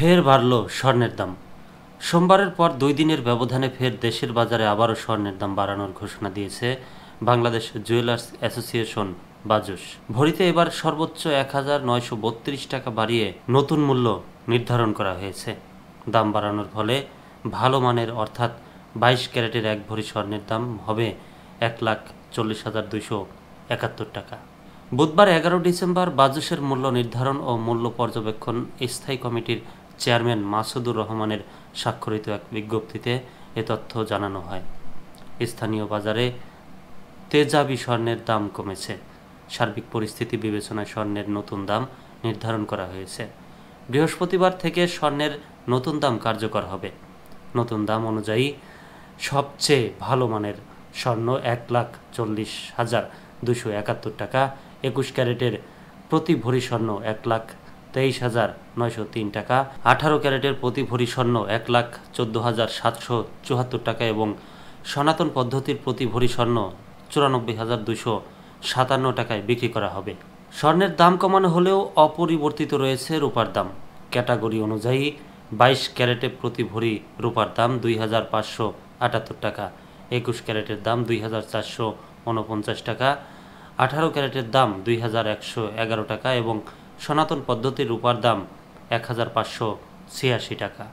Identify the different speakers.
Speaker 1: ফের বাড়ল স্বর্ণের দাম। সোমবারের পর 2 দিনের ব্যবধানে ফের দেশের বাজারে আবারও স্বর্ণের দাম বাড়ানোর ঘোষণা দিয়েছে বাংলাদেশ জুয়েলার্স অ্যাসোসিয়েশন বাজুস। ভরিতে এবার সর্বোচ্চ 1932 টাকা বাড়িয়ে নতুন মূল্য নির্ধারণ করা হয়েছে। দাম বাড়ানোর ফলে ভালো মানের অর্থাৎ 22 ক্যারেটের 1 ভরি স্বর্ণের দাম হবে 1,40,271 টাকা। বুধবার 11 ডিসেম্বর বাজুসের মূল্য নির্ধারণ ও মূল্য পর্যবেক্ষণ স্থায়ী কমিটির চেয়ারম্যান মাসুদুর রহমানের স্বাক্ষরিত এক বিজ্ঞপ্তিতে এ তথ্য জানানো হয়। স্থানীয় বাজারে তেজাবি স্বর্ণের দাম কমেছে। সার্বিক পরিস্থিতি বিবেচনায় স্বর্ণের নতুন দাম নির্ধারণ করা হয়েছে। বৃহস্পতিবার থেকে স্বর্ণের নতুন দাম কার্যকর হবে। নতুন দাম অনুযায়ী সবচেয়ে ভালো মানের স্বর্ণ 1,40,271 টাকা, 21 ক্যারেটের প্রতি ভরি স্বর্ণ 1,23,903 টাকা, 18 ক্যারেটের প্রতি ভরি স্বর্ণ 1,14,774 টাকা এবং সনাতন পদ্ধতির প্রতি ভরি স্বর্ণ 94,257 টাকায় বিক্রি করা হবে। স্বর্ণের দাম কমানো হলেও অপরিবর্তিত রয়েছে রূপার দাম। ক্যাটাগরি অনুযায়ী 22 ক্যারেটে প্রতি ভরি রূপার দাম 2,578 টাকা, 21 ক্যারেটের দাম 2,449 টাকা, 18 ক্যারেটের দাম 2,111 টাকা এবং সনাতন পদ্ধতির রূপার দাম 1,586 টাকা।